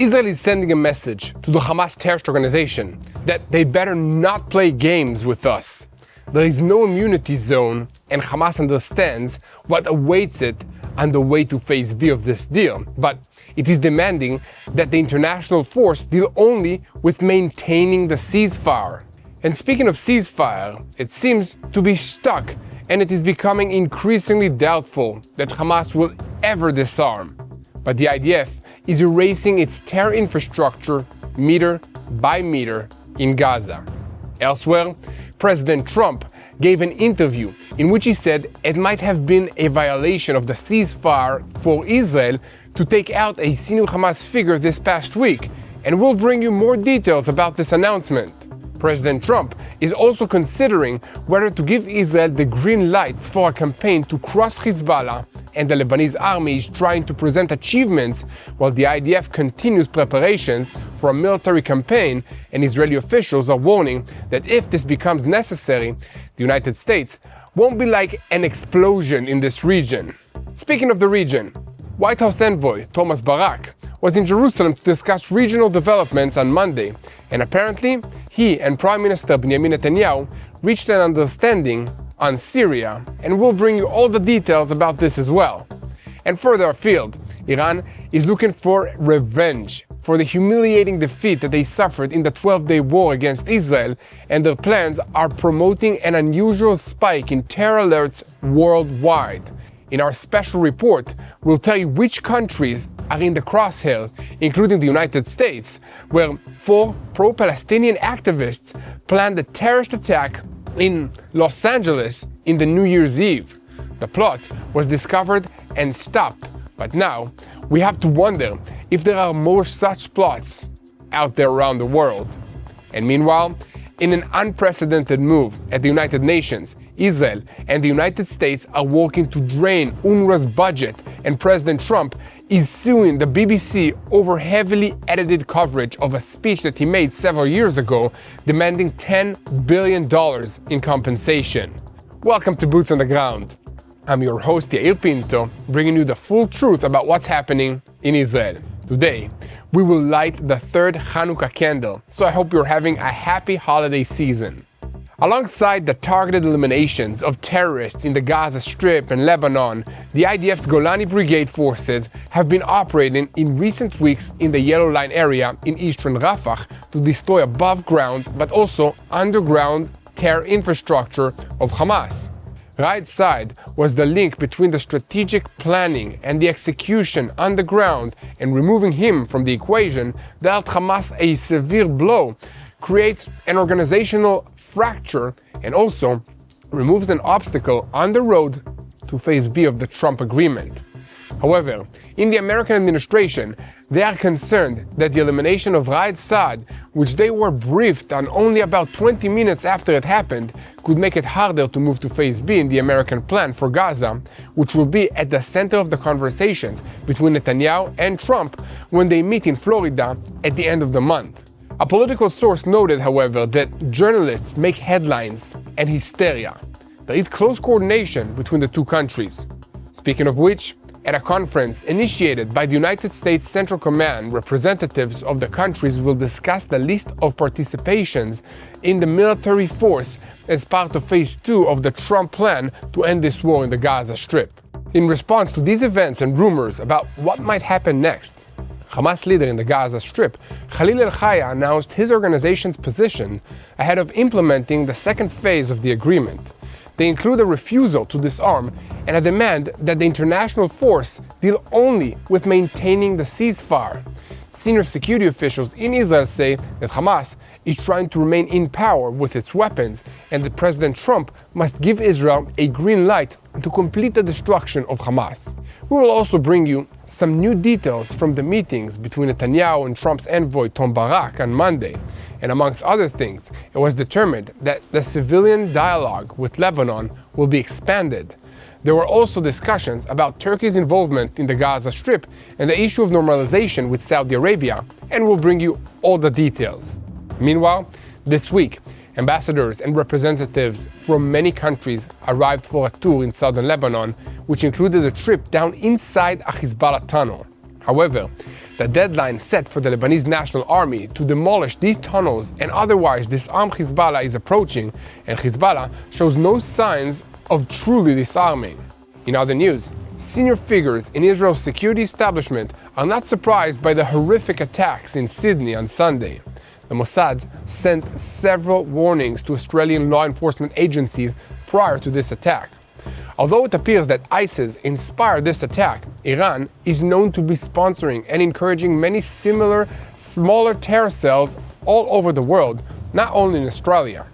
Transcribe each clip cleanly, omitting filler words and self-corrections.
Israel is sending a message to the Hamas terrorist organization that they better not play games with us. There is no immunity zone, and Hamas understands what awaits it on the way to phase B of this deal. But it is demanding that the international force deal only with maintaining the ceasefire. And speaking of ceasefire, it seems to be stuck, and it is becoming increasingly doubtful that Hamas will ever disarm. But the IDF is erasing its terror infrastructure meter by meter in Gaza. Elsewhere, President Trump gave an interview in which he said it might have been a violation of the ceasefire for Israel to take out a senior Hamas figure this past week, and we'll bring you more details about this announcement. President Trump is also considering whether to give Israel the green light for a campaign to cross Hezbollah, and the Lebanese army is trying to present achievements while the IDF continues preparations for a military campaign, and Israeli officials are warning that if this becomes necessary, the United States won't be like an explosion in this region. Speaking of the region, White House envoy Thomas Barak was in Jerusalem to discuss regional developments on Monday, and apparently he and Prime Minister Benjamin Netanyahu reached an understanding on Syria, and we'll bring you all the details about this as well. And further afield, Iran is looking for revenge for the humiliating defeat that they suffered in the 12-day war against Israel, and their plans are promoting an unusual spike in terror alerts worldwide. In our special report, we'll tell you which countries are in the crosshairs, including the United States, where 4 pro-Palestinian activists planned a terrorist attack in Los Angeles in the New Year's Eve. The plot was discovered and stopped, but now we have to wonder if there are more such plots out there around the world. And meanwhile, in an unprecedented move at the United Nations, Israel and the United States are working to drain UNRWA's budget, and President Trump is suing the BBC over heavily edited coverage of a speech that he made several years ago, demanding $10 billion in compensation. Welcome to Boots on the Ground. I'm your host Yair Pinto, bringing you the full truth about what's happening in Israel. Today, we will light the 3rd Hanukkah candle, so I hope you're having a happy holiday season. Alongside the targeted eliminations of terrorists in the Gaza Strip and Lebanon, the IDF's Golani Brigade forces have been operating in recent weeks in the Yellow Line area in eastern Rafah to destroy above ground but also underground terror infrastructure of Hamas. Raed's side was the link between the strategic planning and the execution on the ground, and removing him from the equation dealt Hamas a severe blow, creates an organizational fracture, and also removes an obstacle on the road to phase B of the Trump agreement. However, in the American administration, they are concerned that the elimination of Raed Saad, which they were briefed on only about 20 minutes after it happened, could make it harder to move to phase B in the American plan for Gaza, which will be at the center of the conversations between Netanyahu and Trump when they meet in Florida at the end of the month. A political source noted, however, that journalists make headlines and hysteria. There is close coordination between the two countries. Speaking of which, at a conference initiated by the United States Central Command, representatives of the countries will discuss the list of participations in the military force as part of Phase 2 of the Trump plan to end this war in the Gaza Strip. In response to these events and rumors about what might happen next, Hamas leader in the Gaza Strip, Khalil al-Haya, announced his organization's position ahead of implementing the second phase of the agreement. They include a refusal to disarm and a demand that the international force deal only with maintaining the ceasefire. Senior security officials in Israel say that Hamas is trying to remain in power with its weapons, and that President Trump must give Israel a green light to complete the destruction of Hamas. We will also bring you some new details from the meetings between Netanyahu and Trump's envoy Tom Barak on Monday. And amongst other things, it was determined that the civilian dialogue with Lebanon will be expanded. There were also discussions about Turkey's involvement in the Gaza Strip and the issue of normalization with Saudi Arabia, and we'll bring you all the details. Meanwhile, this week, ambassadors and representatives from many countries arrived for a tour in southern Lebanon, which included a trip down inside a Hezbollah tunnel. However, the deadline set for the Lebanese National Army to demolish these tunnels and otherwise disarm Hezbollah is approaching, and Hezbollah shows no signs of truly disarming. In other news, senior figures in Israel's security establishment are not surprised by the horrific attacks in Sydney on Sunday. The Mossad sent several warnings to Australian law enforcement agencies prior to this attack. Although it appears that ISIS inspired this attack, Iran is known to be sponsoring and encouraging many similar, smaller terror cells all over the world, not only in Australia.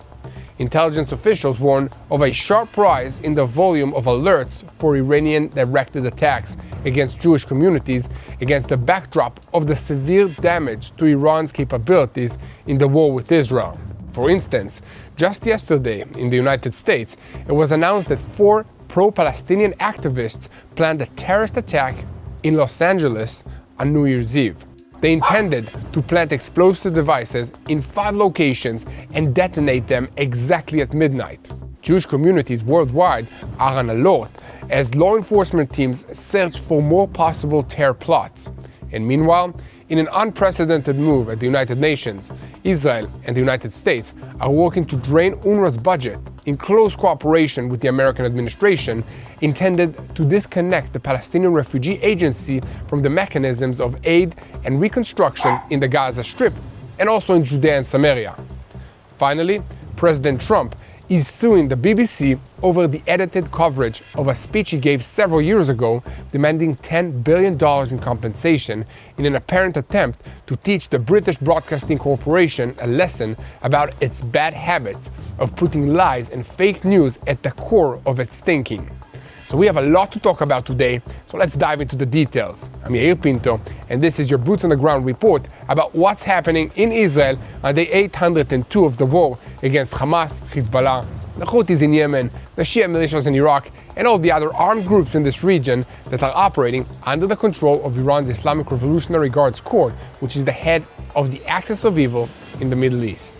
Intelligence officials warn of a sharp rise in the volume of alerts for Iranian-directed attacks against Jewish communities against the backdrop of the severe damage to Iran's capabilities in the war with Israel. For instance, just yesterday in the United States, it was announced that 4 pro-Palestinian activists planned a terrorist attack in Los Angeles on New Year's Eve. They intended to plant explosive devices in 5 locations and detonate them exactly at midnight. Jewish communities worldwide are on alert as law enforcement teams search for more possible terror plots. And meanwhile, in an unprecedented move at the United Nations, Israel and the United States are working to drain UNRWA's budget in close cooperation with the American administration, intended to disconnect the Palestinian Refugee Agency from the mechanisms of aid and reconstruction in the Gaza Strip and also in Judea and Samaria. Finally, President Trump is suing the BBC over the edited coverage of a speech he gave several years ago demanding $10 billion in compensation in an apparent attempt to teach the British Broadcasting Corporation a lesson about its bad habits of putting lies and fake news at the core of its thinking. So we have a lot to talk about today, so let's dive into the details. I'm Yair Pinto, and this is your Boots on the Ground report about what's happening in Israel on day 802 of the war against Hamas, Hezbollah, the Houthis in Yemen, the Shia militias in Iraq, and all the other armed groups in this region that are operating under the control of Iran's Islamic Revolutionary Guards Corps, which is the head of the axis of evil in the Middle East.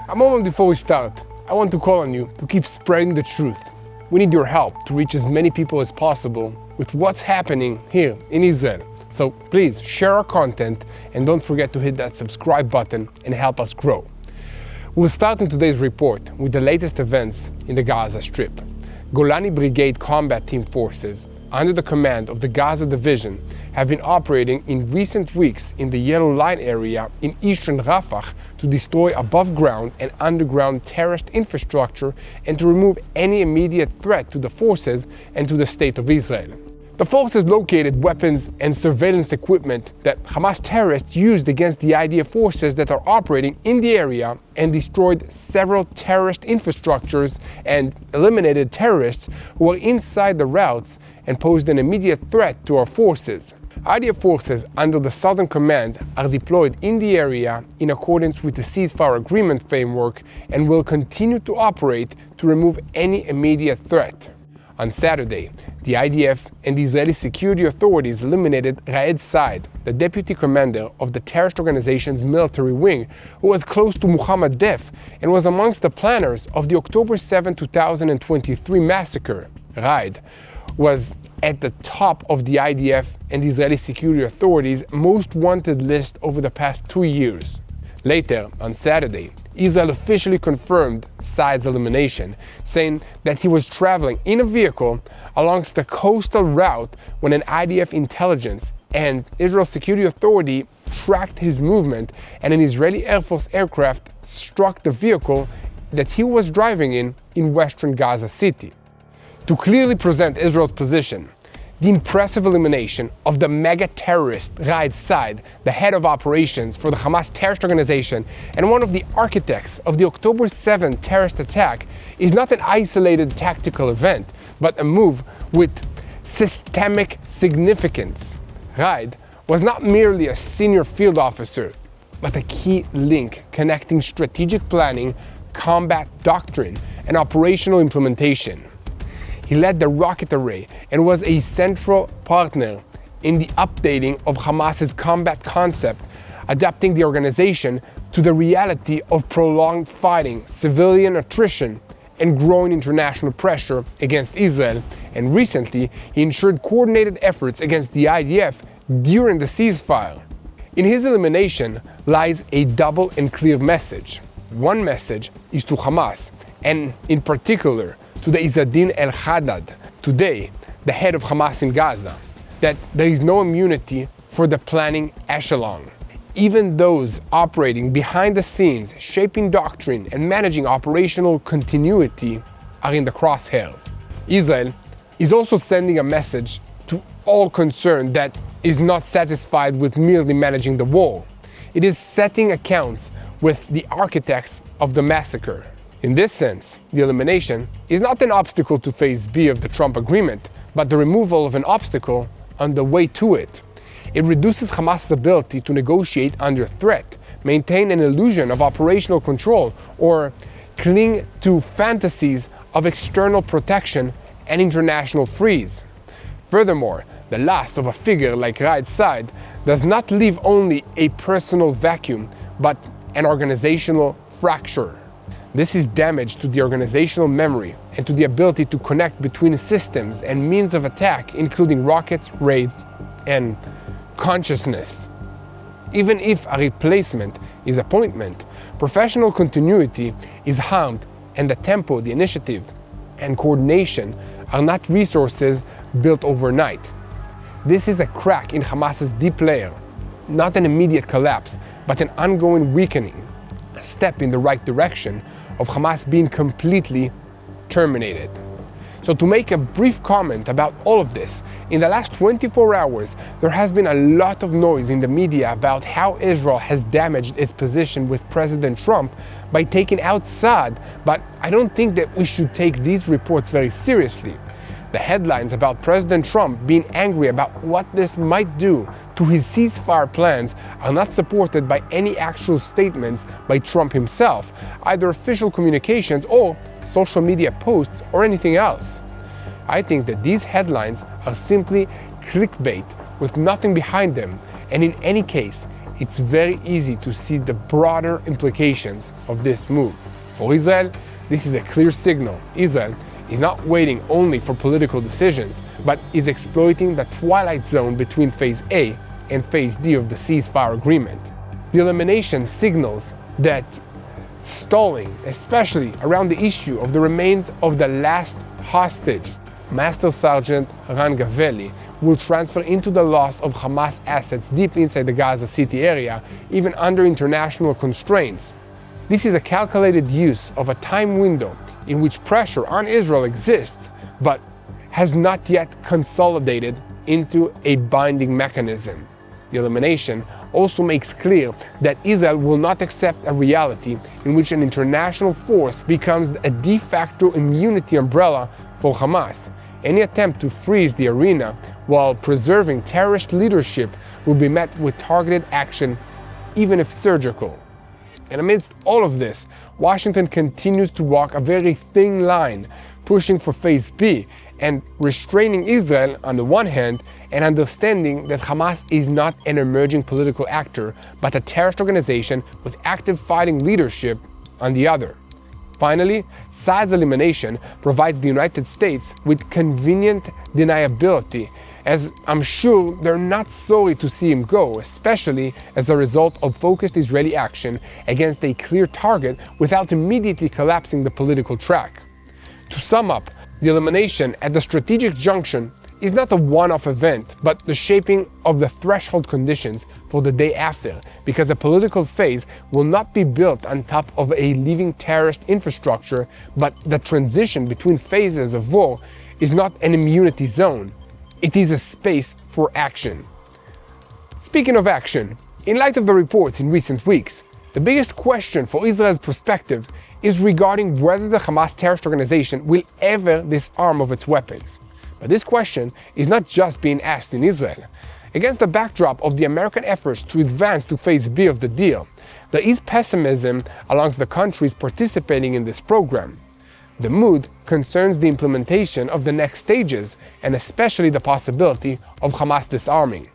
A moment before we start, I want to call on you to keep spreading the truth. We need your help to reach as many people as possible with what's happening here in Israel. So please share our content and don't forget to hit that subscribe button and help us grow. We'll start in today's report with the latest events in the Gaza Strip. Golani Brigade combat team forces under the command of the Gaza Division have been operating in recent weeks in the Yellow Line area in eastern Rafah to destroy above ground and underground terrorist infrastructure and to remove any immediate threat to the forces and to the state of Israel. The forces located weapons and surveillance equipment that Hamas terrorists used against the IDF forces that are operating in the area and destroyed several terrorist infrastructures and eliminated terrorists who were inside the routes and posed an immediate threat to our forces. IDF forces under the Southern Command are deployed in the area in accordance with the ceasefire agreement framework and will continue to operate to remove any immediate threat. On Saturday, the IDF and the Israeli security authorities eliminated Raed Said, the deputy commander of the terrorist organization's military wing, who was close to Muhammad Def and was amongst the planners of the October 7, 2023 massacre. Raed was at the top of the IDF and the Israeli security authorities' most wanted list over the past 2 years. Later, on Saturday, Israel officially confirmed Said's elimination, saying that he was traveling in a vehicle along the coastal route when an IDF intelligence and Israel security authority tracked his movement and an Israeli Air Force aircraft struck the vehicle that he was driving in western Gaza City. To clearly present Israel's position, the impressive elimination of the mega-terrorist Raed Said, the head of operations for the Hamas terrorist organization and one of the architects of the October 7 terrorist attack, is not an isolated tactical event, but a move with systemic significance. Raed was not merely a senior field officer, but a key link connecting strategic planning, combat doctrine, and operational implementation. He led the rocket array and was a central partner in the updating of Hamas's combat concept, adapting the organization to the reality of prolonged fighting, civilian attrition, and growing international pressure against Israel. And recently, he ensured coordinated efforts against the IDF during the ceasefire. In his elimination lies a double and clear message. One message is to Hamas, and in particular to the Izzadin el-Haddad, today the head of Hamas in Gaza, that there is no immunity for the planning echelon. Even those operating behind the scenes, shaping doctrine and managing operational continuity are in the crosshairs. Israel is also sending a message to all concerned that is not satisfied with merely managing the war. It is setting accounts with the architects of the massacre. In this sense, the elimination is not an obstacle to phase B of the Trump agreement, but the removal of an obstacle on the way to it. It reduces Hamas's ability to negotiate under threat, maintain an illusion of operational control, or cling to fantasies of external protection and international freeze. Furthermore, the loss of a figure like Raed Said does not leave only a personal vacuum, but an organizational fracture. This is damage to the organizational memory and to the ability to connect between systems and means of attack, including rockets, raids, and consciousness. Even if a replacement is appointment, professional continuity is harmed, and the tempo, the initiative, and coordination are not resources built overnight. This is a crack in Hamas's deep layer, not an immediate collapse, but an ongoing weakening, a step in the right direction of Hamas being completely terminated. So to make a brief comment about all of this, in the last 24 hours, there has been a lot of noise in the media about how Israel has damaged its position with President Trump by taking out Saad, but I don't think that we should take these reports very seriously. The headlines about President Trump being angry about what this might do to his ceasefire plans are not supported by any actual statements by Trump himself, either official communications or social media posts or anything else. I think that these headlines are simply clickbait with nothing behind them, and in any case, it's very easy to see the broader implications of this move. For Israel, this is a clear signal. Israel is not waiting only for political decisions, but is exploiting the twilight zone between Phase A and Phase D of the ceasefire agreement. The elimination signals that stalling, especially around the issue of the remains of the last hostage, Master Sergeant Ran Gaveli, will transfer into the loss of Hamas assets deep inside the Gaza City area, even under international constraints. This is a calculated use of a time window in which pressure on Israel exists, but has not yet consolidated into a binding mechanism. The elimination also makes clear that Israel will not accept a reality in which an international force becomes a de facto immunity umbrella for Hamas. Any attempt to freeze the arena while preserving terrorist leadership will be met with targeted action, even if surgical. And amidst all of this, Washington continues to walk a very thin line, pushing for Phase B and restraining Israel on the one hand, and understanding that Hamas is not an emerging political actor, but a terrorist organization with active fighting leadership on the other. Finally, Saad's elimination provides the United States with convenient deniability, as I'm sure they're not sorry to see him go, especially as a result of focused Israeli action against a clear target without immediately collapsing the political track. To sum up, the elimination at the strategic junction is not a one-off event, but the shaping of the threshold conditions for the day after, because a political phase will not be built on top of a living terrorist infrastructure, but the transition between phases of war is not an immunity zone. It is a space for action. Speaking of action, in light of the reports in recent weeks, the biggest question for Israel's perspective is regarding whether the Hamas terrorist organization will ever disarm of its weapons. But this question is not just being asked in Israel. Against the backdrop of the American efforts to advance to Phase B of the deal, there is pessimism amongst the countries participating in this program. The mood concerns the implementation of the next stages, and especially the possibility of Hamas disarming.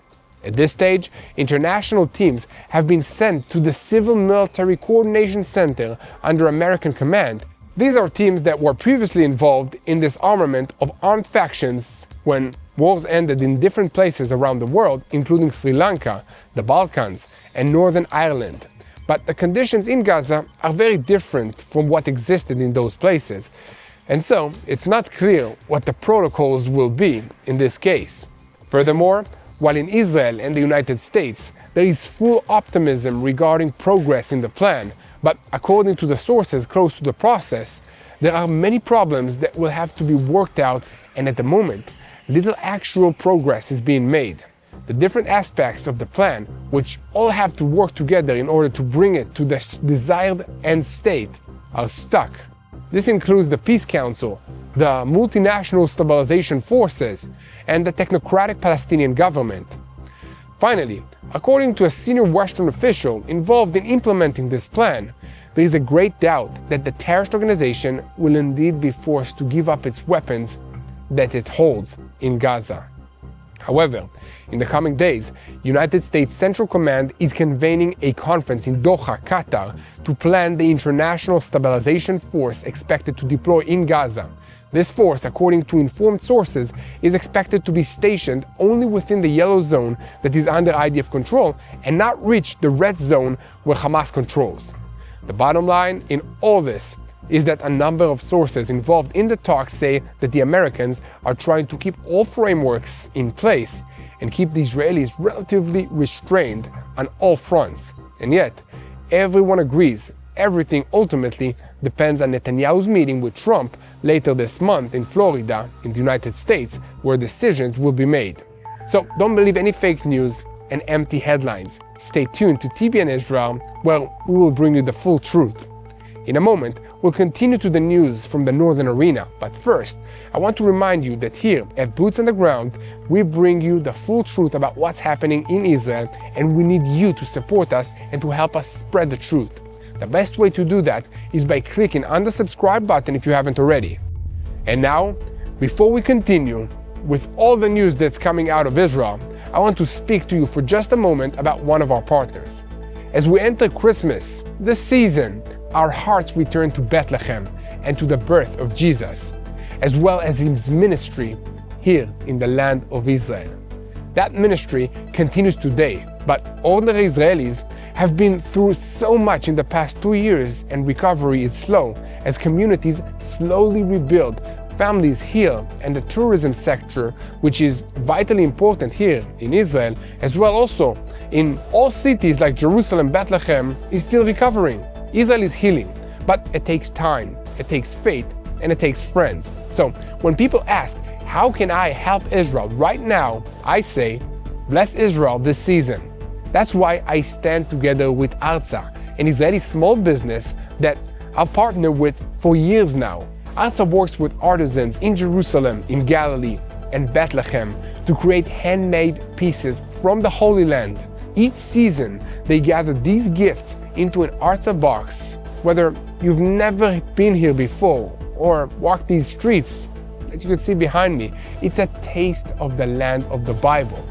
At this stage, international teams have been sent to the Civil Military Coordination Center under American command, These are teams that were previously involved in disarmament of armed factions when wars ended in different places around the world, including Sri Lanka, the Balkans, and Northern Ireland. But the conditions in Gaza are very different from what existed in those places, and so it's not clear what the protocols will be in this case. Furthermore, while in Israel and the United States there is full optimism regarding progress in the plan, but according to the sources close to the process, there are many problems that will have to be worked out, and at the moment, little actual progress is being made. The different aspects of the plan, which all have to work together in order to bring it to the desired end state, are stuck. This includes the Peace Council, the multinational stabilization forces, and the technocratic Palestinian government. Finally, according to a senior Western official involved in implementing this plan, there is a great doubt that the terrorist organization will indeed be forced to give up its weapons that it holds in Gaza. However, in the coming days, United States Central Command is convening a conference in Doha, Qatar, to plan the international stabilization force expected to deploy in Gaza. This force, according to informed sources, is expected to be stationed only within the yellow zone that is under IDF control and not reach the red zone where Hamas controls. The bottom line in all this is that a number of sources involved in the talks say that the Americans are trying to keep all frameworks in place and keep the Israelis relatively restrained on all fronts. And yet, everyone agrees everything ultimately depends on Netanyahu's meeting with Trump later this month in Florida, in the United States, where decisions will be made. So don't believe any fake news and empty headlines. Stay tuned to TBN Israel, where we will bring you the full truth. In a moment, we'll continue to the news from the Northern Arena, but first, I want to remind you that here at Boots on the Ground, we bring you the full truth about what's happening in Israel, and we need you to support us and to help us spread the truth. The best way to do that is by clicking on the subscribe button if you haven't already. And now, before we continue with all the news that's coming out of Israel, I want to speak to you for just a moment about one of our partners. As we enter Christmas, this season, our hearts return to Bethlehem and to the birth of Jesus, as well as his ministry here in the land of Israel. That ministry continues today, but ordinary Israelis have been through so much in the past 2 years, and recovery is slow as communities slowly rebuild, families heal, and the tourism sector, which is vitally important here in Israel, as well also in all cities like Jerusalem, Bethlehem, is still recovering. Israel is healing, but it takes time, it takes faith, and it takes friends. So when people ask, how can I help Israel right now? I say, bless Israel this season. That's why I stand together with Arza, an Israeli small business that I've partnered with for years now. Arza works with artisans in Jerusalem, in Galilee, and Bethlehem to create handmade pieces from the Holy Land. Each season, they gather these gifts into an Arza box. Whether you've never been here before or walked these streets that you can see behind me, it's a taste of the land of the Bible.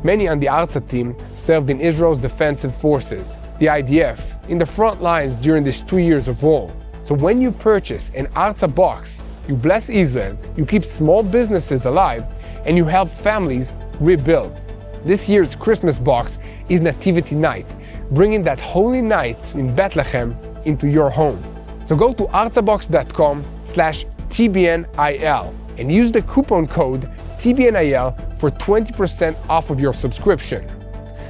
Many on the Arza team served in Israel's defensive forces, the IDF, in the front lines during these 2 years of war. So when you purchase an Arza box, you bless Israel, you keep small businesses alive, and you help families rebuild. This year's Christmas box is Nativity Night, bringing that holy night in Bethlehem into your home. So go to arzabox.com/TBNIL and use the coupon code TBNIL for 20% off of your subscription.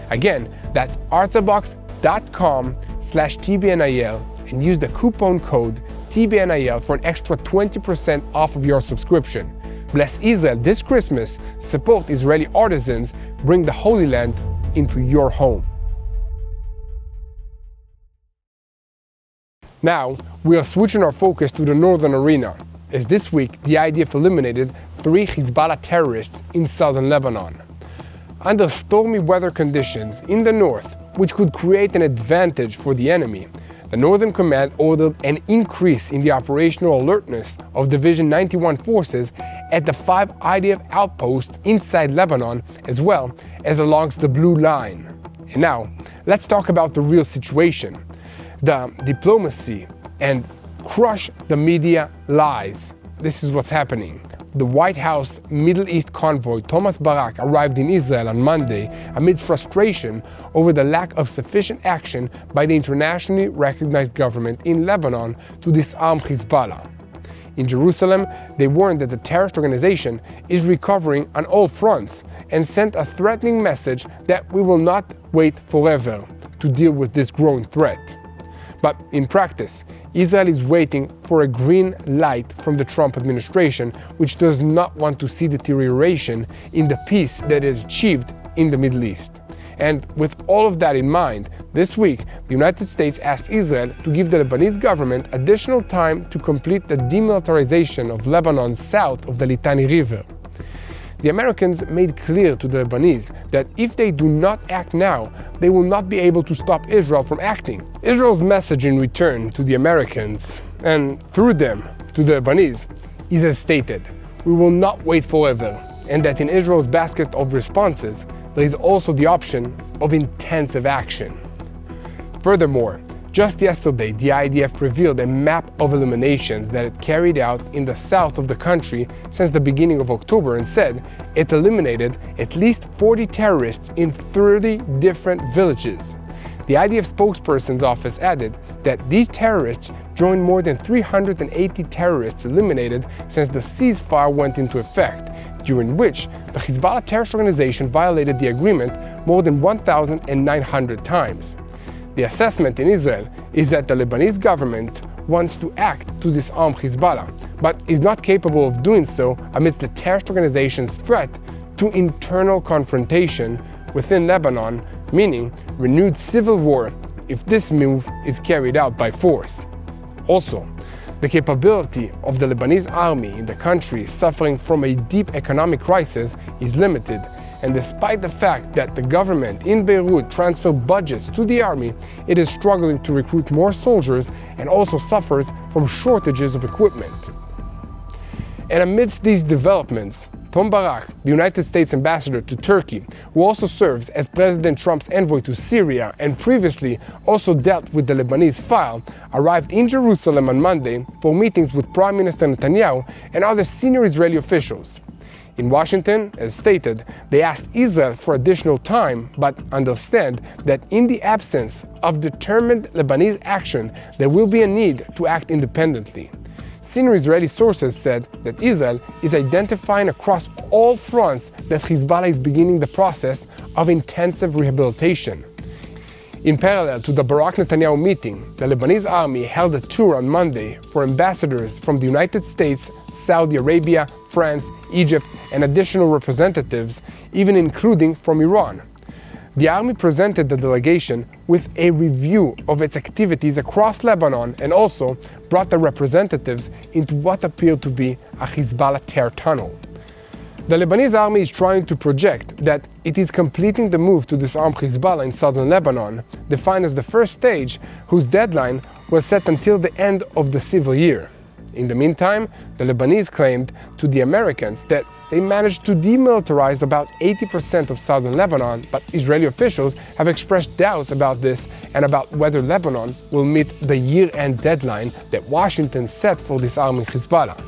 Again, that's arzabox.com/TBNIL and use the coupon code TBNIL for an extra 20% off of your subscription. Bless Israel this Christmas, support Israeli artisans, bring the Holy Land into your home. Now, we are switching our focus to the Northern Arena, as this week the IDF eliminated 3 Hezbollah terrorists in southern Lebanon. Under stormy weather conditions in the north, which could create an advantage for the enemy, the Northern Command ordered an increase in the operational alertness of Division 91 forces at the 5 IDF outposts inside Lebanon, as well as along the Blue Line. And now, let's talk about the real situation. The diplomacy and crush the media lies. This is what's happening. The White House Middle East convoy Thomas Barak arrived in Israel on Monday amidst frustration over the lack of sufficient action by the internationally recognized government in Lebanon to disarm Hezbollah. In Jerusalem, they warned that the terrorist organization is recovering on all fronts and sent a threatening message that we will not wait forever to deal with this growing threat. But in practice, Israel is waiting for a green light from the Trump administration, which does not want to see deterioration in the peace that is achieved in the Middle East. And with all of that in mind, this week, the United States asked Israel to give the Lebanese government additional time to complete the demilitarization of Lebanon south of the Litani River. The Americans made clear to the Lebanese that if they do not act now, they will not be able to stop Israel from acting. Israel's message in return to the Americans, and through them to the Lebanese, is as stated: we will not wait forever, and that in Israel's basket of responses, there is also the option of intensive action. Furthermore, just yesterday, the IDF revealed a map of eliminations that it carried out in the south of the country since the beginning of October and said it eliminated at least 40 terrorists in 30 different villages. The IDF spokesperson's office added that these terrorists joined more than 380 terrorists eliminated since the ceasefire went into effect, during which the Hezbollah terrorist organization violated the agreement more than 1,900 times. The assessment in Israel is that the Lebanese government wants to act to disarm Hezbollah, but is not capable of doing so amidst the terrorist organization's threat to internal confrontation within Lebanon, meaning renewed civil war if this move is carried out by force. Also, the capability of the Lebanese army in the country suffering from a deep economic crisis is limited, and despite the fact that the government in Beirut transferred budgets to the army, it is struggling to recruit more soldiers and also suffers from shortages of equipment. And amidst these developments, Tom Barak, the United States ambassador to Turkey, who also serves as President Trump's envoy to Syria and previously also dealt with the Lebanese file, arrived in Jerusalem on Monday for meetings with Prime Minister Netanyahu and other senior Israeli officials. In Washington, as stated, they asked Israel for additional time, but understand that in the absence of determined Lebanese action, there will be a need to act independently. Senior Israeli sources said that Israel is identifying across all fronts that Hezbollah is beginning the process of intensive rehabilitation. In parallel to the Barak-Netanyahu meeting, the Lebanese army held a tour on Monday for ambassadors from the United States, Saudi Arabia, France, Egypt, and additional representatives, even including from Iran. The army presented the delegation with a review of its activities across Lebanon and also brought the representatives into what appeared to be a Hezbollah terror tunnel. The Lebanese army is trying to project that it is completing the move to disarm Hezbollah in southern Lebanon, defined as the first stage, whose deadline was set until the end of the civil year. In the meantime, the Lebanese claimed to the Americans that they managed to demilitarize about 80% of southern Lebanon, but Israeli officials have expressed doubts about this and about whether Lebanon will meet the year-end deadline that Washington set for disarming Hezbollah.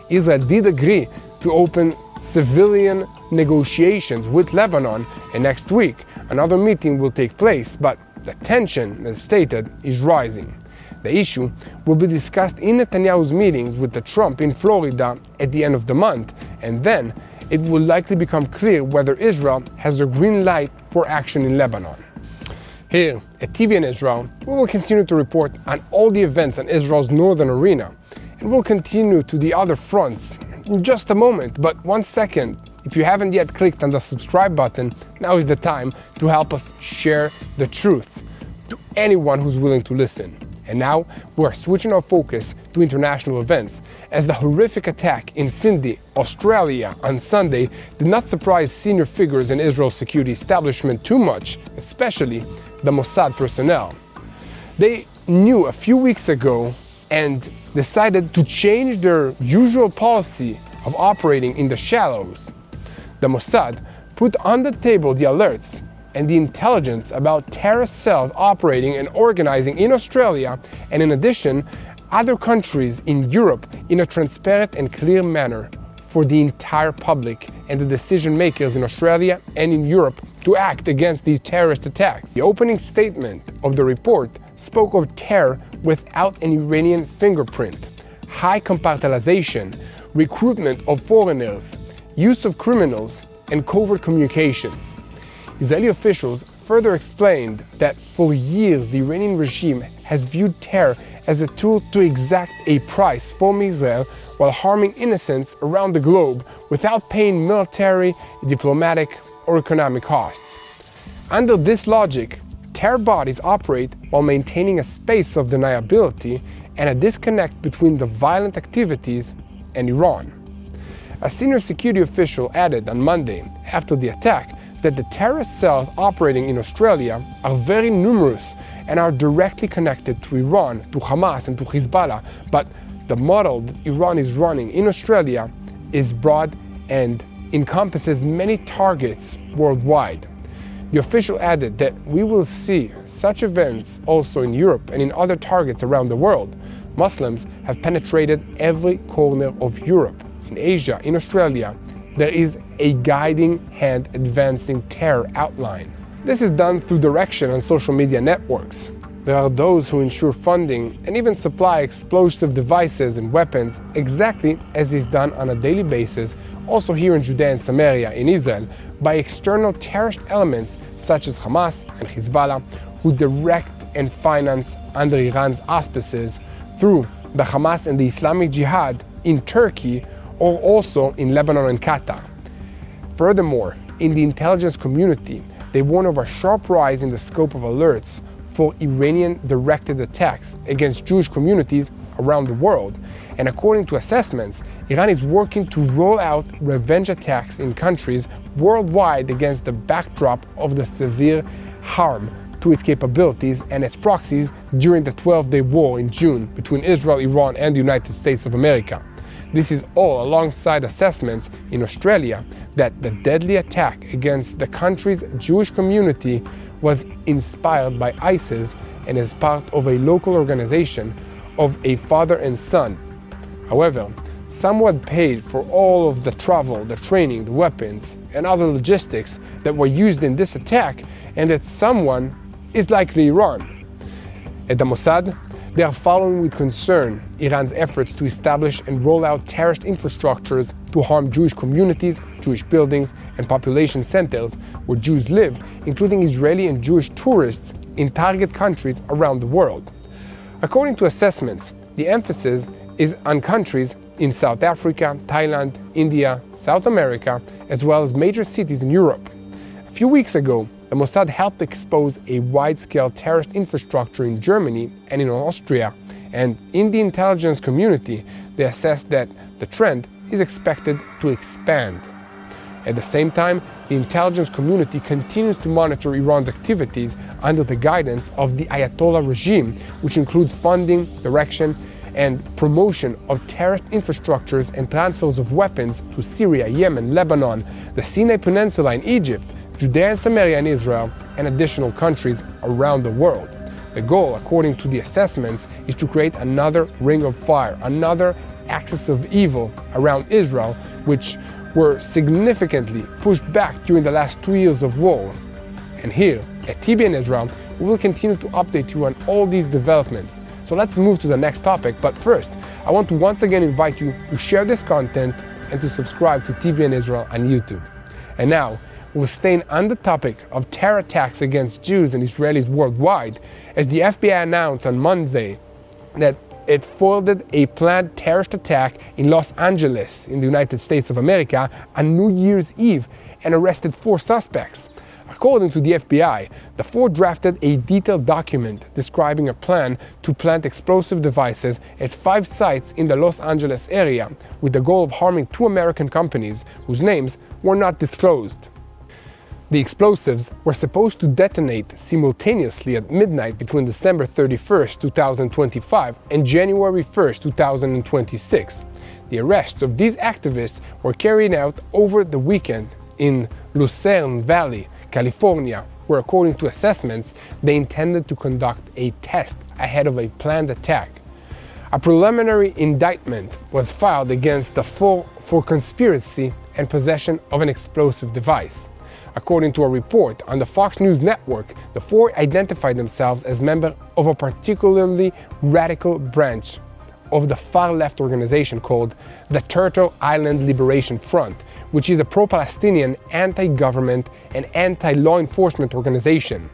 Israel did agree to open civilian negotiations with Lebanon, and next week another meeting will take place, but the tension, as stated, is rising. The issue will be discussed in Netanyahu's meetings with Trump in Florida at the end of the month, and then it will likely become clear whether Israel has a green light for action in Lebanon. Here at TBN Israel, we will continue to report on all the events in Israel's northern arena, and we'll continue to the other fronts in just a moment, but 1 second. If you haven't yet clicked on the subscribe button, now is the time to help us share the truth to anyone who's willing to listen. And now we're switching our focus to international events, as the horrific attack in Sydney, Australia on Sunday did not surprise senior figures in Israel's security establishment too much, especially the Mossad personnel. They knew a few weeks ago and decided to change their usual policy of operating in the shallows. The Mossad put on the table the alerts and the intelligence about terrorist cells operating and organizing in Australia, and in addition, other countries in Europe in a transparent and clear manner for the entire public and the decision makers in Australia and in Europe to act against these terrorist attacks. The opening statement of the report spoke of terror without an Iranian fingerprint, high compartmentalization, recruitment of foreigners, use of criminals, and covert communications. Israeli officials further explained that for years the Iranian regime has viewed terror as a tool to exact a price from Israel while harming innocents around the globe without paying military, diplomatic, or economic costs. Under this logic, terror bodies operate while maintaining a space of deniability and a disconnect between the violent activities and Iran. A senior security official added on Monday, after the attack, that the terrorist cells operating in Australia are very numerous and are directly connected to Iran, to Hamas, and to Hezbollah, but the model that Iran is running in Australia is broad and encompasses many targets worldwide. The official added that we will see such events also in Europe and in other targets around the world. Muslims have penetrated every corner of Europe. In Asia, in Australia, there is a guiding hand advancing terror outline. This is done through direction on social media networks. There are those who ensure funding and even supply explosive devices and weapons exactly as is done on a daily basis, also here in Judea and Samaria in Israel, by external terrorist elements such as Hamas and Hezbollah, who direct and finance under Iran's auspices through the Hamas and the Islamic Jihad in Turkey or also in Lebanon and Qatar. Furthermore, in the intelligence community, they warn of a sharp rise in the scope of alerts for Iranian-directed attacks against Jewish communities around the world. And according to assessments, Iran is working to roll out revenge attacks in countries worldwide against the backdrop of the severe harm to its capabilities and its proxies during the 12-day war in June between Israel, Iran, and the United States of America. This is all alongside assessments in Australia that the deadly attack against the country's Jewish community was inspired by ISIS and is part of a local organization of a father and son. However, someone paid for all of the travel, the training, the weapons, and other logistics that were used in this attack, and that someone is likely Iran. At the Mossad, they are following with concern Iran's efforts to establish and roll out terrorist infrastructures to harm Jewish communities, Jewish buildings, and population centers where Jews live, including Israeli and Jewish tourists in target countries around the world. According to assessments, the emphasis is on countries in South Africa, Thailand, India, South America, as well as major cities in Europe. A few weeks ago, the Mossad helped expose a wide-scale terrorist infrastructure in Germany and in Austria, and in the intelligence community, they assessed that the trend is expected to expand. At the same time, the intelligence community continues to monitor Iran's activities under the guidance of the Ayatollah regime, which includes funding, direction, and promotion of terrorist infrastructures and transfers of weapons to Syria, Yemen, Lebanon, the Sinai Peninsula in Egypt, Judea and Samaria in Israel, and additional countries around the world. The goal, according to the assessments, is to create another ring of fire, another axis of evil around Israel, which were significantly pushed back during the last 2 years of wars. And here, at TBN Israel, we will continue to update you on all these developments. So let's move to the next topic, but first, I want to once again invite you to share this content and to subscribe to TBN Israel on YouTube. And now, we're staying on the topic of terror attacks against Jews and Israelis worldwide, as the FBI announced on Monday that it foiled a planned terrorist attack in Los Angeles in the United States of America on New Year's Eve and arrested 4 suspects. According to the FBI, the 4 drafted a detailed document describing a plan to plant explosive devices at 5 sites in the Los Angeles area with the goal of harming 2 American companies whose names were not disclosed. The explosives were supposed to detonate simultaneously at midnight between December 31st, 2025 and January 1st, 2026. The arrests of these activists were carried out over the weekend in Lucerne Valley, California, where, according to assessments, they intended to conduct a test ahead of a planned attack. A preliminary indictment was filed against the four for conspiracy and possession of an explosive device. According to a report on the Fox News network, the four identified themselves as members of a particularly radical branch of the far-left organization called the Turtle Island Liberation Front, which is a pro-Palestinian, anti-government, and anti-law enforcement organization.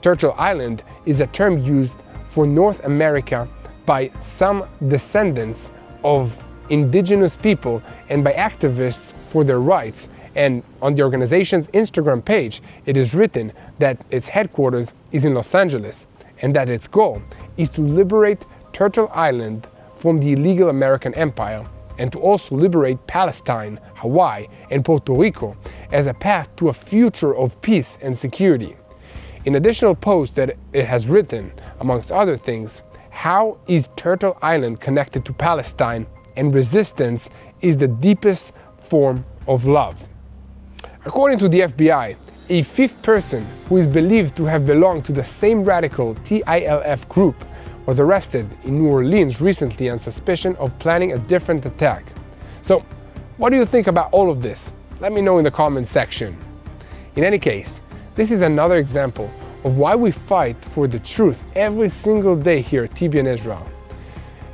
Turtle Island is a term used for North America by some descendants of indigenous people and by activists for their rights. And on the organization's Instagram page, it is written that its headquarters is in Los Angeles and that its goal is to liberate Turtle Island from the illegal American empire and to also liberate Palestine, Hawaii, and Puerto Rico as a path to a future of peace and security. In additional posts that it has written, amongst other things, how is Turtle Island connected to Palestine, and resistance is the deepest form of love. According to the FBI, a fifth person who is believed to have belonged to the same radical TILF group was arrested in New Orleans recently on suspicion of planning a different attack. So, what do you think about all of this? Let me know in the comments section. In any case, this is another example of why we fight for the truth every single day here at TBN Israel.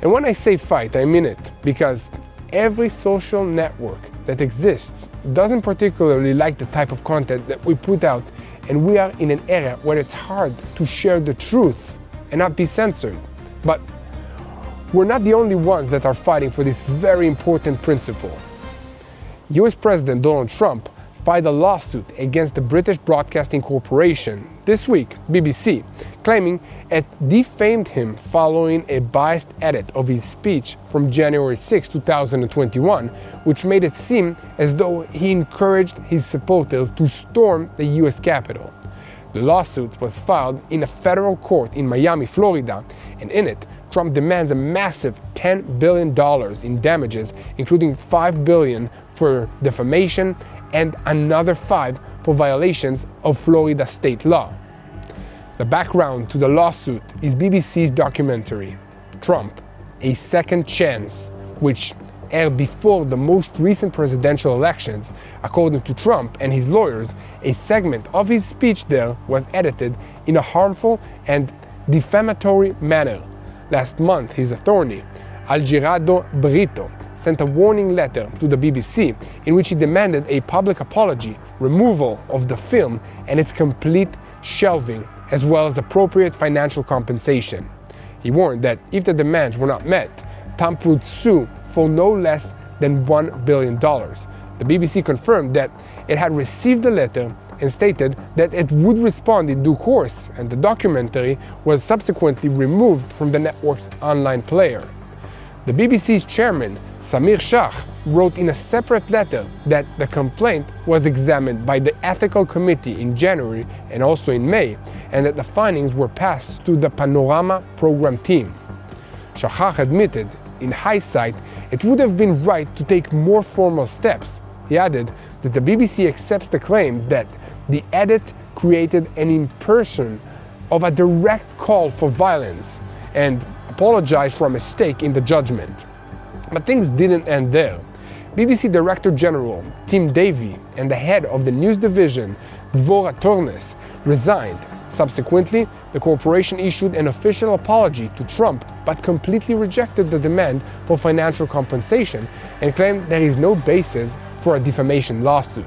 And when I say fight, I mean it, because every social network that exists doesn't particularly like the type of content that we put out, and we are in an era where it's hard to share the truth and not be censored. But we're not the only ones that are fighting for this very important principle. US President Donald Trump filed a lawsuit against the British Broadcasting Corporation this week, BBC, claiming it defamed him following a biased edit of his speech from January 6, 2021, which made it seem as though he encouraged his supporters to storm the US Capitol. The lawsuit was filed in a federal court in Miami, Florida, and in it, Trump demands a massive $10 billion in damages, including $5 billion for defamation and another $5 for violations of Florida state law. The background to the lawsuit is BBC's documentary, Trump, A Second Chance, which aired before the most recent presidential elections. According to Trump and his lawyers, a segment of his speech there was edited in a harmful and defamatory manner. Last month, his attorney, Algirado Brito, sent a warning letter to the BBC in which he demanded a public apology, removal of the film, and its complete shelving, as well as appropriate financial compensation. He warned that if the demands were not met, Trump would sue for no less than $1 billion. The BBC confirmed that it had received the letter and stated that it would respond in due course, and the documentary was subsequently removed from the network's online player. The BBC's chairman, Samir Shah, wrote in a separate letter that the complaint was examined by the Ethical Committee in January and also in May, and that the findings were passed to the Panorama program team. Shah admitted, in hindsight, it would have been right to take more formal steps. He added that the BBC accepts the claims that the edit created an impression of a direct call for violence and apologized for a mistake in the judgment. But things didn't end there. BBC Director General Tim Davie and the head of the news division, Dvorah Tornes, resigned. Subsequently, the corporation issued an official apology to Trump but completely rejected the demand for financial compensation and claimed there is no basis for a defamation lawsuit.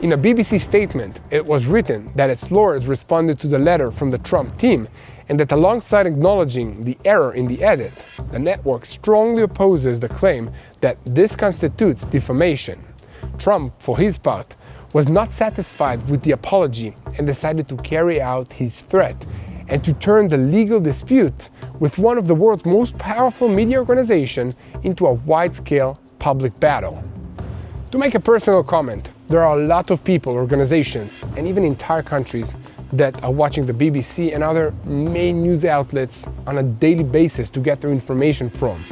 In a BBC statement, it was written that its lawyers responded to the letter from the Trump team and that alongside acknowledging the error in the edit, the network strongly opposes the claim that this constitutes defamation. Trump, for his part, was not satisfied with the apology and decided to carry out his threat and to turn the legal dispute with one of the world's most powerful media organizations into a wide-scale public battle. To make a personal comment, there are a lot of people, organizations, and even entire countries that are watching the BBC and other main news outlets on a daily basis to get their information from.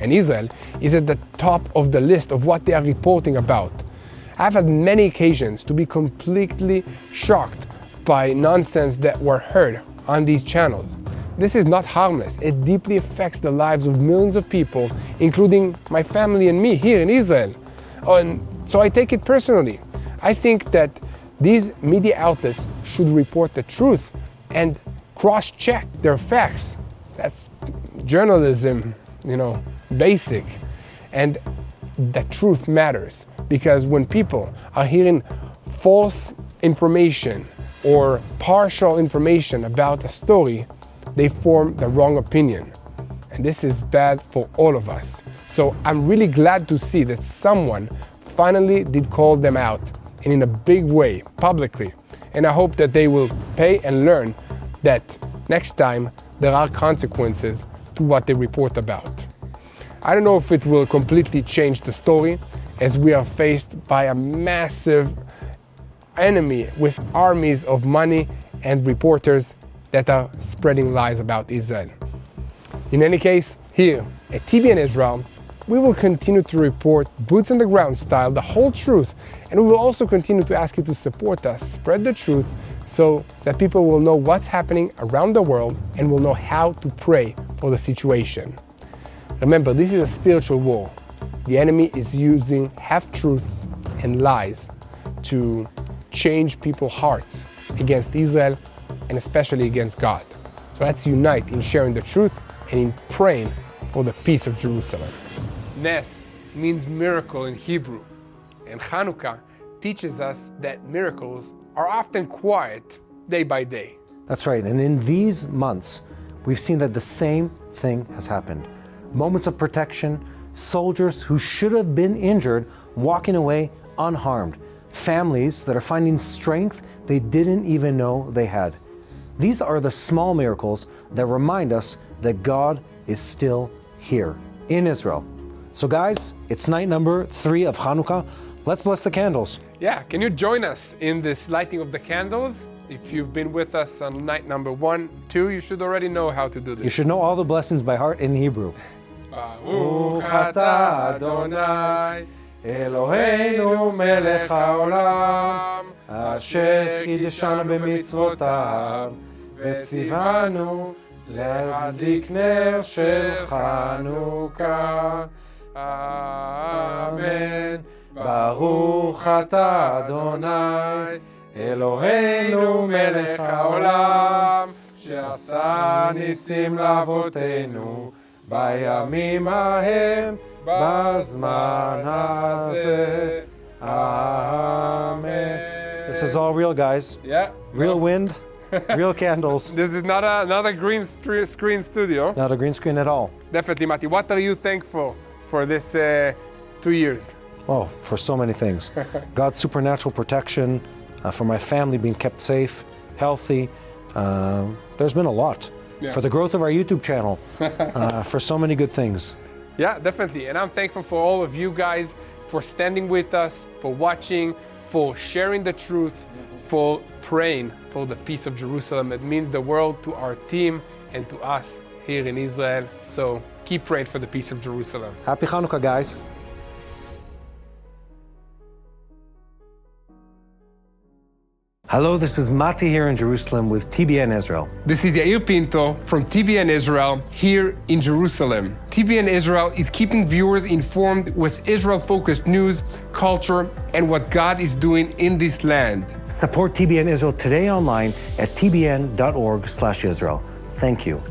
And Israel is at the top of the list of what they are reporting about. I've had many occasions to be completely shocked by nonsense that were heard on these channels. this is not harmless. It deeply affects the lives of millions of people, including my family and me here in Israel. And so I take it personally. I think that these media outlets should report the truth and cross-check their facts. That's journalism, basic. And the truth matters, because when people are hearing false information or partial information about a story, they form the wrong opinion. And this is bad for all of us. So I'm really glad to see that someone finally did call them out, and in a big way, publicly. And I hope that they will pay and learn that next time there are consequences to what they report about. I don't know if it will completely change the story, as we are faced by a massive enemy with armies of money and reporters that are spreading lies about Israel. In any case, here at TBN Israel, we will continue to report boots on the ground style, the whole truth, and we will also continue to ask you to support us, spread the truth, so that people will know what's happening around the world and will know how to pray for the situation. Remember, this is a spiritual war. The enemy is using half-truths and lies to change people's hearts against Israel and especially against God. So let's unite in sharing the truth and in praying for the peace of Jerusalem. Nes means miracle in Hebrew, and Hanukkah teaches us that miracles are often quiet day by day. That's right, and in these months, we've seen that the same thing has happened. Moments of protection, soldiers who should have been injured walking away unharmed, families that are finding strength they didn't even know they had. These are the small miracles that remind us that God is still here in Israel. So guys, it's night number 3 of Hanukkah. Let's bless the candles. Yeah, can you join us in this lighting of the candles? If you've been with us on night number 1, 2, you should already know how to do this. You should know all the blessings by heart in Hebrew. Baruch atah Adonai, Eloheinu melech haolam, asher קידשנו במצוותיו, וציוונו להדליק נר של חנוכה. אמן. ברוך אתה אדוני, אלוהינו מלך העולם, שעשה ניסים לאבותינו בימים ההם, בזמן הזה. Amen. This is all real, guys. Yeah. Real wind, real candles. This is not a green screen studio. Not a green screen at all. Definitely, Mati. What are you thankful for this 2 years? Oh, for so many things. God's supernatural protection, for my family being kept safe, healthy. There's been a lot. Yeah. For the growth of our YouTube channel, for so many good things. Yeah, definitely. And I'm thankful for all of you guys for standing with us, for watching, for sharing the truth, for praying for the peace of Jerusalem. It means the world to our team and to us here in Israel. So keep praying for the peace of Jerusalem. Happy Hanukkah, guys. Hello, this is Mati here in Jerusalem with TBN Israel. This is Yair Pinto from TBN Israel here in Jerusalem. TBN Israel is keeping viewers informed with Israel-focused news, culture, and what God is doing in this land. Support TBN Israel today online at tbn.org/Israel. Thank you.